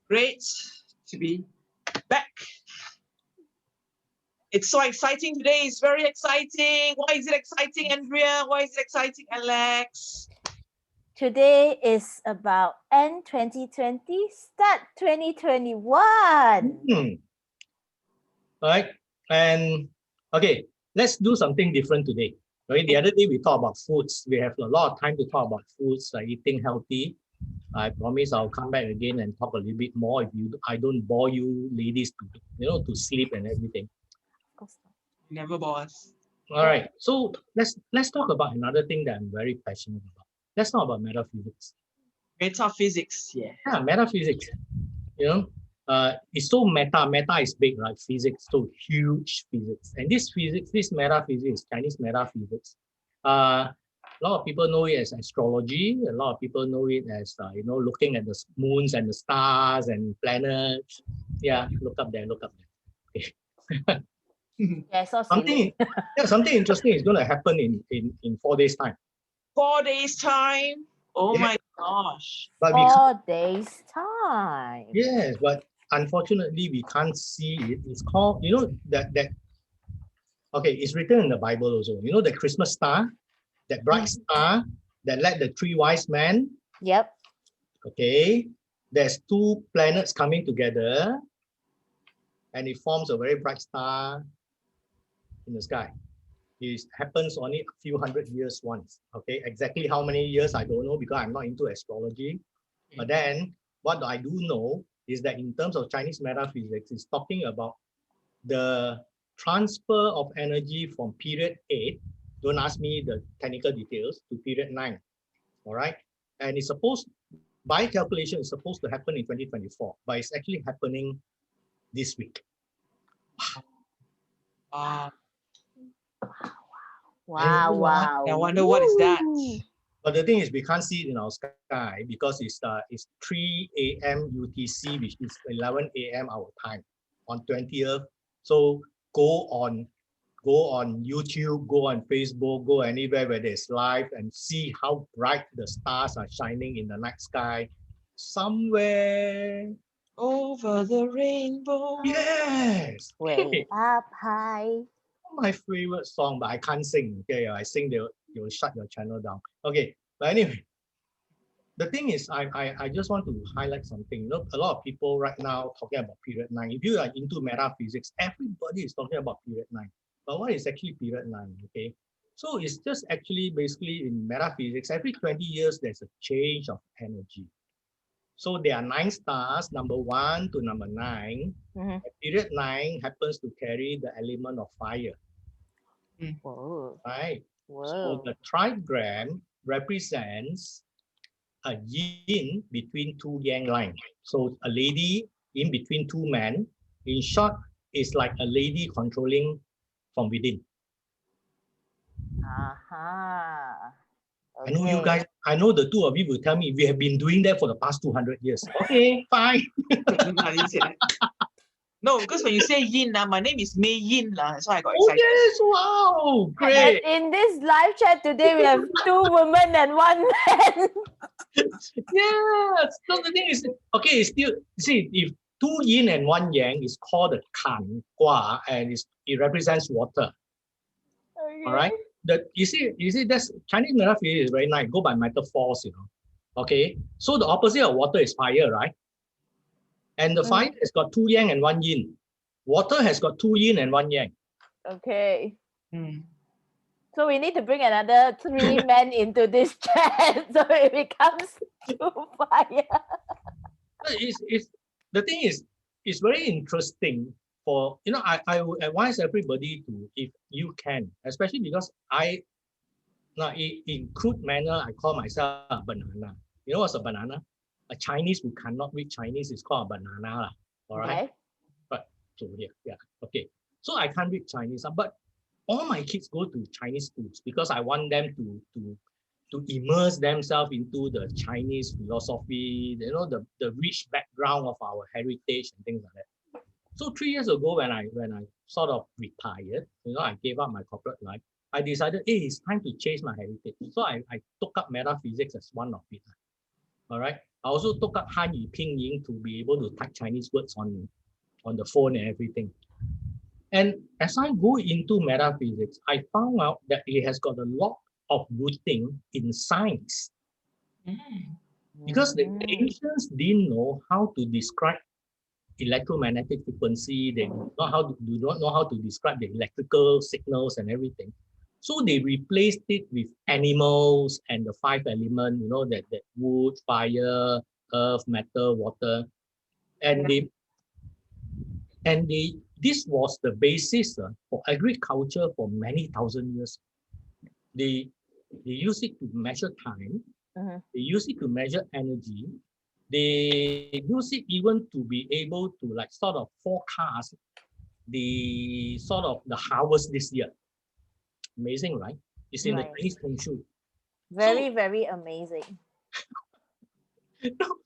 Great to be back. It's so exciting today. It's very exciting. Why is it exciting, Andrea? Why is it exciting, Alex? Today is about end 2020, start 2021. Right? And okay, let's do something different today. Right? The other day we talked about foods. We have a lot of time to talk about foods, like eating healthy. I promise I'll come back again and talk a little bit more if I don't bore you ladies to sleep and everything. Never boss. All right. So let's talk about another thing that I'm very passionate about. Let's talk about metaphysics. Metaphysics, yeah. Yeah, metaphysics. It's so meta. Meta is big, right? Physics, so huge physics. And this metaphysics, Chinese metaphysics. A lot of people know it as astrology. A lot of people know it as looking at the moons and the stars and planets. Yeah, look up there. Okay. Yeah, so silly. something interesting is going to happen in 4 days time. 4 days time. Oh yeah. My gosh. But 4 days time. Yes, but unfortunately we can't see it. It's called, that okay, it's written in the Bible also. You know the Christmas star, that bright star that led the 3 wise men. Yep. Okay. There's 2 planets coming together and it forms a very bright star in the sky. It happens only a few hundred years once. Okay, exactly how many years I don't know because I'm not into astrology. But then what I do know is that in terms of Chinese metaphysics, it's talking about the transfer of energy from period 8, don't ask me the technical details, to period 9. All right. And it's supposed, by calculation, it's supposed to happen in 2024, but it's actually happening this week. Wow. I wonder what is that. But the thing is, we can't see it in our sky because it's 3 a.m. UTC, which is 11 a.m. our time on 20th. So go on YouTube, go on Facebook, go anywhere where there's live and see how bright the stars are shining in the night sky. Somewhere over the rainbow. Yes. Way up high. My favorite song, but I can't sing. Okay, I sing, you'll shut your channel down. Okay, but anyway, the thing is, I just want to highlight something. You know, a lot of people right now talking about period 9. If you are into metaphysics, everybody is talking about period 9. But what is actually period 9? Okay, so it's just actually basically in metaphysics, every 20 years there's a change of energy. So there are 9 stars, number 1 to number 9. Period 9 happens to carry the element of fire. Whoa. Right. Whoa. So the trigram represents a yin between 2 yang lines. So a lady in between 2 men. In short, it's like a lady controlling from within. Okay. I know you guys, I know the 2 of you will tell me we have been doing that for the past 200 years. Okay, fine. No, because when you say yin, my name is Mei Yin, so I got excited. Oh yes, wow, great. And in this live chat today, we have 2 women and 1 man. Yes. So the thing is, okay, still, see, if 2 yin and 1 yang is called the kan gua, and it represents water. Okay. All right. You see, that's Chinese metaphysics is very nice. Go by metaphors, Okay. So the opposite of water is fire, right? And the fire has got 2 yang and 1 yin. Water has got 2 yin and 1 yang. Okay. So we need to bring another 3 men into this chat so it becomes 2 fire. The thing is, it's very interesting for, I would advise everybody to, if you can, especially because in crude manner, I call myself a banana. You know what's a banana? A Chinese who cannot read Chinese is called a banana. All right. Okay. But so here, yeah, okay. So I can't read Chinese, but all my kids go to Chinese schools because I want them to immerse themselves into the Chinese philosophy, the rich background of our heritage and things like that. So 3 years ago, when I sort of retired, I gave up my corporate life. I decided, hey, it's time to change my heritage. So I took up metaphysics as one of it. All right. I also took up Hanyu Pinyin to be able to type Chinese words on the phone and everything. And as I go into metaphysics, I found out that it has got a lot of rooting in science. Because the ancients didn't know how to describe electromagnetic frequency, they do not know how to describe the electrical signals and everything. So they replaced it with animals and the 5 elements, you know, that wood, fire, earth, metal, water. And this was the basis for agriculture for many thousand years. They use it to measure time. They use it to measure energy. They use it even to be able to like sort of forecast the harvest this year. Amazing, right? It's in the Chinese feng shui. Very, very amazing.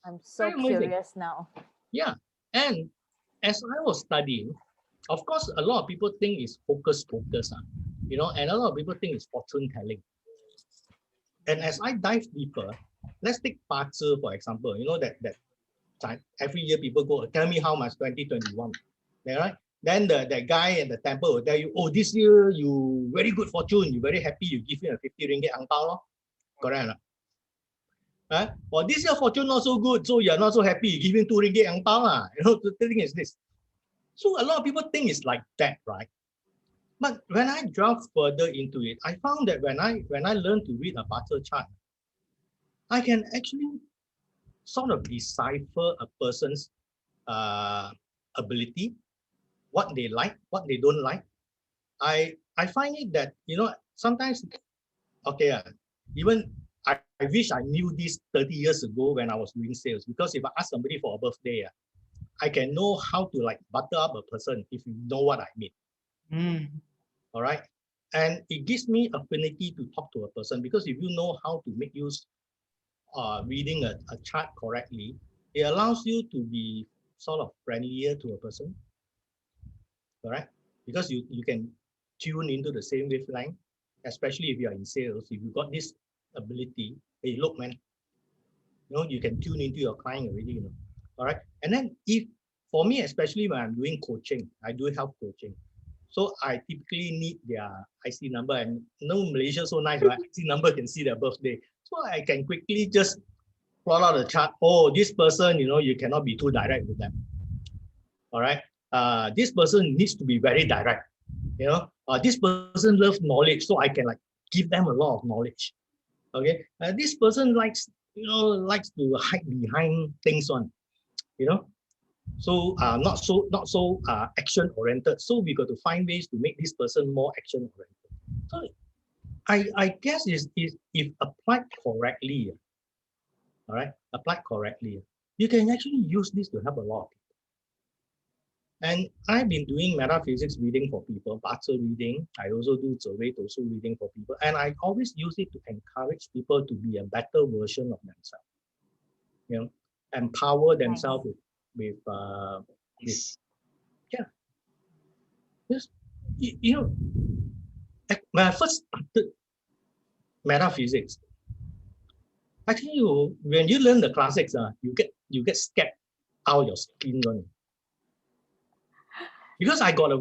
I'm so curious now. Yeah, and as I was studying, of course, a lot of people think it's hocus pocus, you know, and a lot of people think it's fortune telling. And as I dive deeper, let's take Bazi, for example. You know that every year people go, tell me how much 2021, right? Then that guy in the temple will tell you, oh, this year you very good fortune, you very happy, you give him a 50 ringgit ang pao, correct? Well, this year fortune not so good, so you're not so happy, you give him 2 ringgit ang pao. You know, the thing is this. So a lot of people think it's like that, right? But when I delve further into it, I found that when I learned to read a Bazi chart, I can actually sort of decipher a person's ability, what they like, what they don't like. I find it that, you know, sometimes, okay, even I wish I knew this 30 years ago when I was doing sales, because if I ask somebody for a birthday, I can know how to like butter up a person, if you know what I mean. All right. And it gives me affinity to talk to a person, because if you know how to make use reading a chart correctly, it allows you to be sort of friendlier to a person. All right. Because you can tune into the same wavelength, especially if you are in sales. If you got this ability, hey, look, man, you know, you can tune into your client already, you know. All right. And then if, for me, especially when I'm doing coaching, I do health coaching. So I typically need their IC number, and you know, Malaysia so nice, right? IC number can see their birthday. So I can quickly just plot out the chart. Oh, this person, you know, you cannot be too direct with them. All right. This person needs to be very direct. You know, this person loves knowledge, so I can like give them a lot of knowledge. Okay. This person likes to hide behind things on, you know. So not so action oriented. So we got to find ways to make this person more action oriented. So I guess is if applied correctly, all right, applied correctly, you can actually use this to help a lot of people. And I've been doing metaphysics reading for people, Bazi reading. I also do Zewei Dosu reading for people, and I always use it to encourage people to be a better version of themselves. You know, empower themselves with yeah. Yes, you know, when I first started metaphysics, I tell you, when you learn the classics, you get scared out of your skin one. Because I got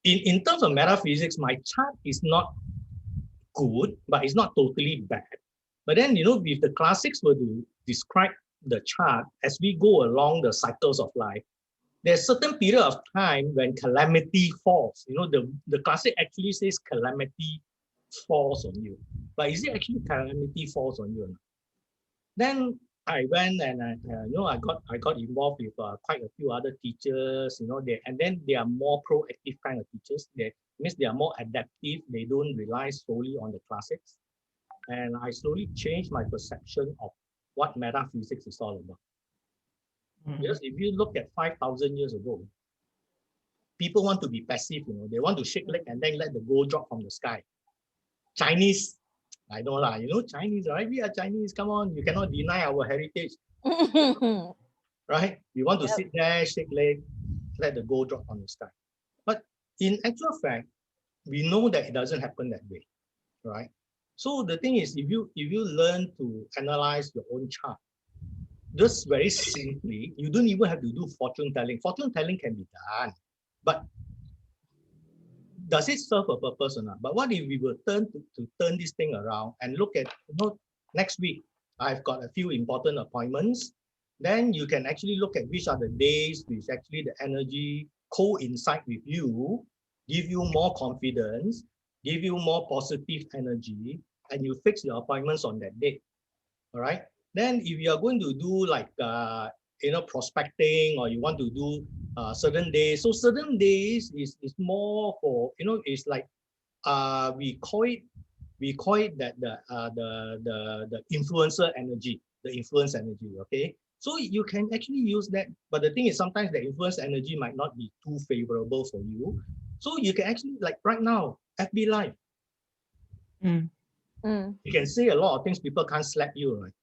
in terms of metaphysics, my chart is not good, but it's not totally bad. But then, you know, if the classics were to describe the chart as we go along the cycles of life, there's a certain period of time when calamity falls. You know, the classic actually says calamity falls on you. But is it actually calamity falls on you? Then I went and I got involved with quite a few other teachers. You know, they are more proactive kind of teachers. They are more adaptive. They don't rely solely on the classics. And I slowly changed my perception of what metaphysics is all about. Because if you look at 5,000 years ago, people want to be passive, you know, they want to shake leg and then let the gold drop from the sky. Chinese, I know lah, you know, Chinese, right? We are Chinese, come on, you cannot deny our heritage. Right? We want to sit there, shake leg, let the gold drop from the sky. But in actual fact, we know that it doesn't happen that way, right? So the thing is, if you learn to analyze your own chart, just very simply, you don't even have to do fortune telling. Fortune telling can be done, but does it serve a purpose or not? But what if we were to turn this thing around and look at, next week, I've got a few important appointments. Then you can actually look at which are the days which actually the energy coincide with you, give you more confidence, give you more positive energy, and you fix your appointments on that date. All right. Then if you are going to do like prospecting, or you want to do certain days, so certain days is more for, it's like we call it that the influencer energy, the influence energy. Okay, so you can actually use that, but the thing is sometimes the influence energy might not be too favorable for you, so you can actually, like right now, FB Live, you can say a lot of things, people can't slap you, right?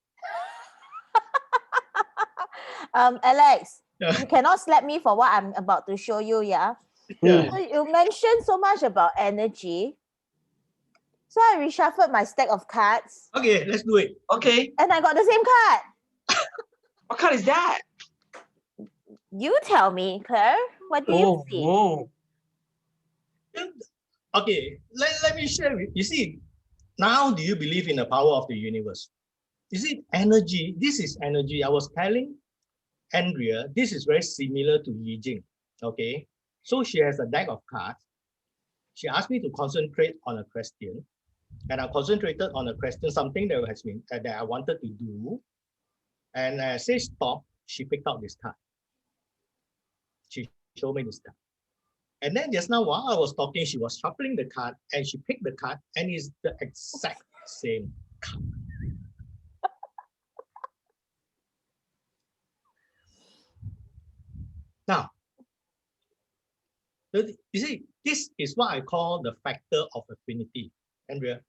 Alex, Yeah. you cannot slap me for what I'm about to show you, yeah? Yeah. So you mentioned so much about energy. So I reshuffled my stack of cards Okay, let's do it. Okay. and I got the same card. What card is that? You tell me, Claire, what do you see? Oh. Okay, let me share with you. See, now do you believe in the power of the universe? You see, energy, this is energy. I was telling Andrea, this is very similar to Yi Jing. Okay, so she has a deck of cards. She asked me to concentrate on a question, and I concentrated on a question, something that has been that I wanted to do. And I say stop, she picked out this card. She showed me this card. And then just now, while I was talking, she was shuffling the card and she picked the card, and it's the exact same card. Now, you see, this is what I call the factor of affinity. Andrea,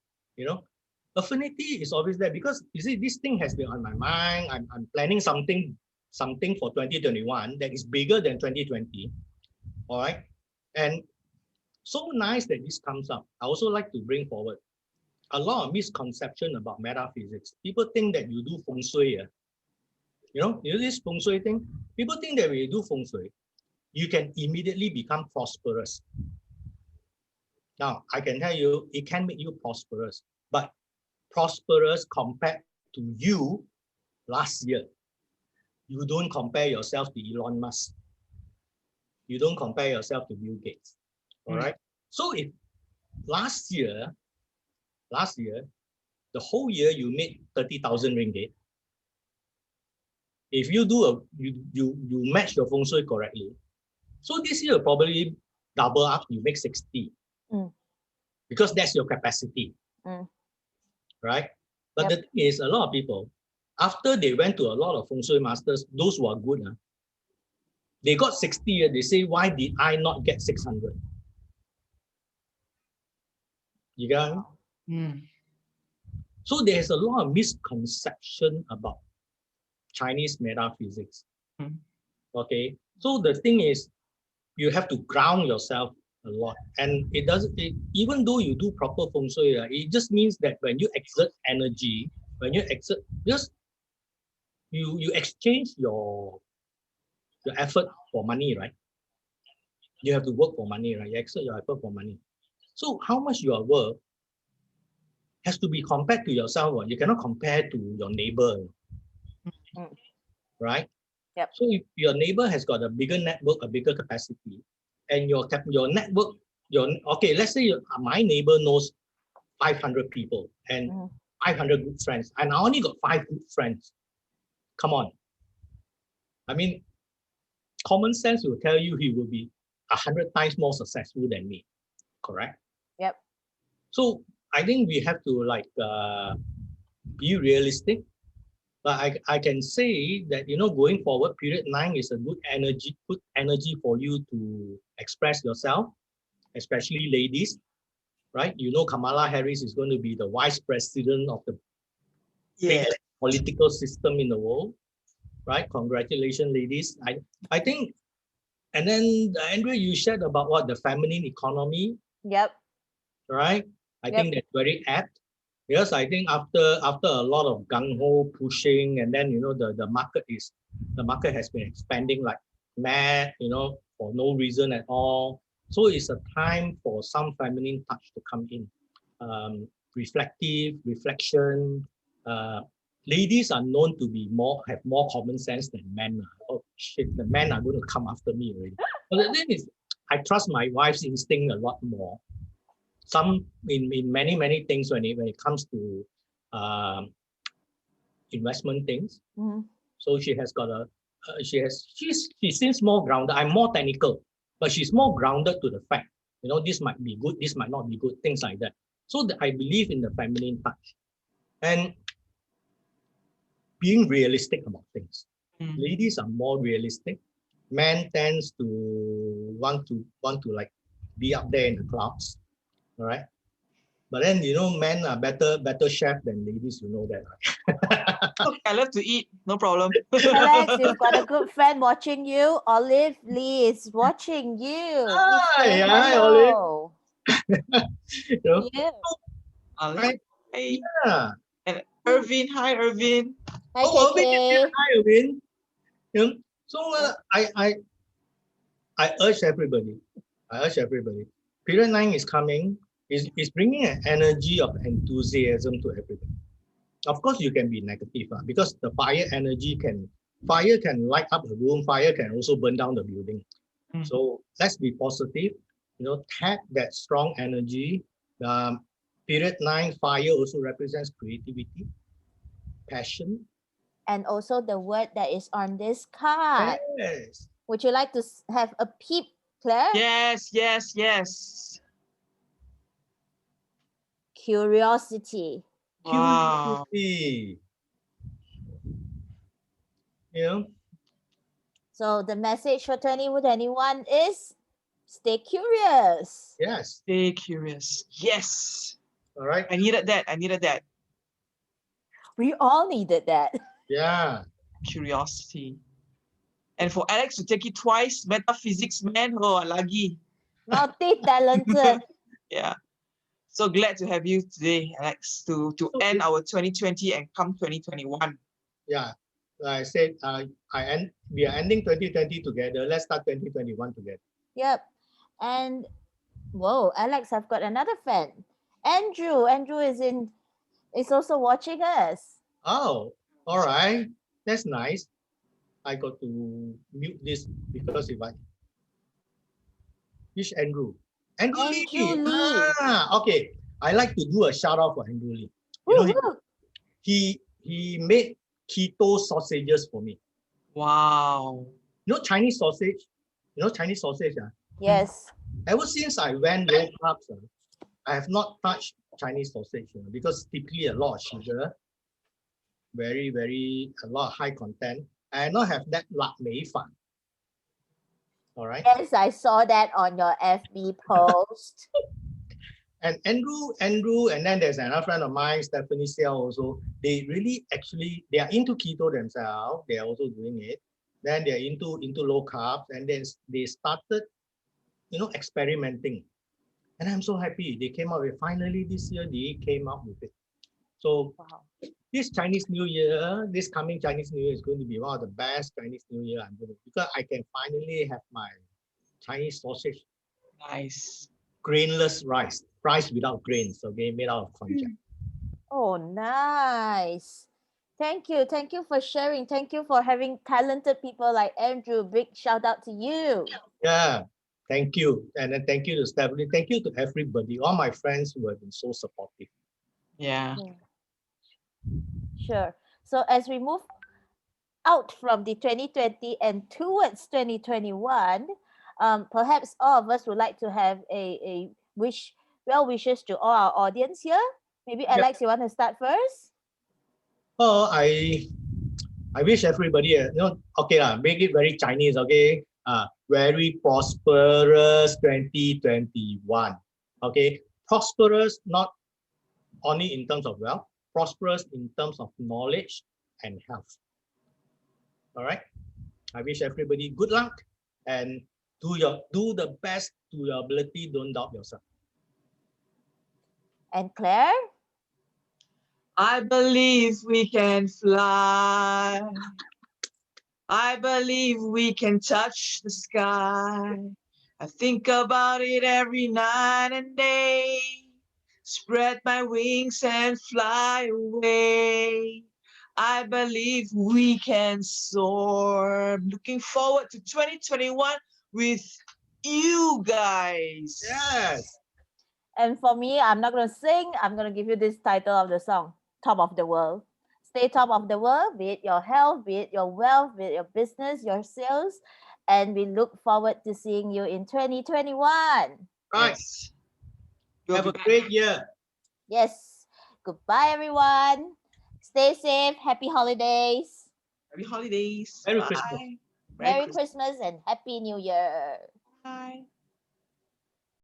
affinity is always there because you see, this thing has been on my mind. I'm planning something for 2021 that is bigger than 2020. All right. And so nice that this comes up. I also like to bring forward a lot of misconception about metaphysics. People think that you do feng shui. This feng shui thing. People think that when you do feng shui, you can immediately become prosperous. Now, I can tell you, it can make you prosperous, but prosperous compared to you last year. You don't compare yourself to Elon Musk. You don't compare yourself to Bill Gates. All right. So if last year, the whole year you made 30,000 ringgit. If you do you match your feng shui correctly, so this year probably double up, you make 60. Because that's your capacity. Right? But the thing is, a lot of people, after they went to a lot of feng shui masters, those who are good, they got 60, they say, why did I not get 600? You got it? So there's a lot of misconception about Chinese metaphysics. Okay, so the thing is, you have to ground yourself a lot, and even though you do proper feng shui, it just means that when you exert energy, you exchange your effort for money, right? You have to work for money, right? You exert your effort for money. So how much you are worth has to be compared to yourself. You cannot compare to your neighbor, right? Yep. So if your neighbor has got a bigger network, a bigger capacity, and your network, let's say my neighbor knows 500 people and 500 good friends, and I only got 5 good friends. Come on. I mean, common sense will tell you he will be 100 times more successful than me, correct? Yep. So I think we have to be realistic. But I can say that, going forward, period 9 is a good energy for you to express yourself, especially ladies, right? Kamala Harris is going to be the vice president of the biggest political system in the world, right? Congratulations, ladies. I think, and then Andrea, you shared about what the feminine economy. Yep. Right? I think that's very apt. Yes, I think after a lot of gung ho pushing, and then the market has been expanding like mad, for no reason at all. So it's a time for some feminine touch to come in. Reflection. Uh, Ladies are known to have more common sense than men. Oh shit, the men are going to come after me already. But the thing is, I trust my wife's instinct a lot more. Some in many things when it comes to investment things. Mhm. So she has got she seems more grounded. I'm more technical, but she's more grounded to the fact. This might be good, this might not be good, things like that. So I believe in the feminine touch and being realistic about things. Ladies are more realistic. Men tends to want to like be up there in the clouds. All right. But then men are better chef than ladies. You know that, right? Okay, I love to eat. No problem. Alex, you've got a good friend watching you. Olive Lee is watching you. Please say Hi, hello. you know, Yeah. Ali. right? Hey. Yeah. And Irvin. Hi, Irvin. Hi, Oh, Irvin is here. KK. Hi, Irvin. So I urge everybody. Period 9 is coming. Is bringing an energy of enthusiasm to everybody. Of course, you can be negative because the fire can light up the room. Fire can also burn down the building. So let's be positive. Tap that strong energy. Period 9 fire also represents creativity, passion. And also the word that is on this card. Yes. Would you like to have a peep, Claire? Yes, yes, yes. Curiosity. Wow. Curiosity. Yeah. So the message for 2021 is stay curious. Yes. Stay curious. Yes. All right. I needed that. We all needed that. Yeah. Curiosity. And for Alex to take it twice, metaphysics man, oh, lagi. Multi-talented. Yeah. So glad to have you today, Alex, to end our 2020 and come 2021. Yeah. Like I said, we are ending 2020 together. Let's start 2021 together. Yep. And whoa, Alex, I've got another fan. Andrew. Andrew is also watching us. Oh, all right. That's nice. I got to mute this because which Andrew? Andrew Lee. Okay. I like to do a shout out for Andrew Lee. He made keto sausages for me. Wow. Chinese sausage? Chinese sausage? Yes. Ever since I went low carbs, I have not touched Chinese sausage because typically a lot of sugar, a lot of high content. I not have that lak mei fan. All right. Yes, I saw that on your FB post. And Andrew, and then there's another friend of mine, Stephanie Xiao also. They are into keto themselves. They are also doing it. Then they're into low carbs, and then they started, experimenting. And I'm so happy they came out with finally this year they came out with it. So Wow. this coming Chinese New Year is going to be one of the best Chinese New Year I'm going to, because I can finally have my Chinese sausage. Nice. Grainless rice without grains, okay, made out of konjac. Oh, nice. Thank you for sharing. Thank you for having talented people like Andrew. Big shout out to you. Yeah, thank you. And then thank you to Stephanie. Thank you to everybody, all my friends who have been so supportive. Yeah. Sure. So as we move out from the 2020 and towards 2021, perhaps all of us would like to have a wishes to all our audience here. Maybe Alex, you want to start first? Oh, I wish everybody, okay, make it very Chinese, okay? Very prosperous 2021. Okay, prosperous not only in terms of wealth, prosperous in terms of knowledge and health. All right. I wish everybody good luck and do the best to your ability. Don't doubt yourself. And Claire? I believe we can fly. I believe we can touch the sky. I think about it every night and day. Spread my wings and fly away. I believe we can soar. I'm looking forward to 2021 with you guys. Yes. And for me, I'm not going to sing. I'm going to give you this title of the song, Top of the World. Stay top of the world, be it your health, be it your wealth, be it your business, your sales. And we look forward to seeing you in 2021. Right. Yes. We'll Have be a back. great year. Yes. Goodbye, everyone. Stay safe. Happy holidays. Happy holidays. Merry Bye. Christmas. Merry Christmas and Happy New Year. Bye.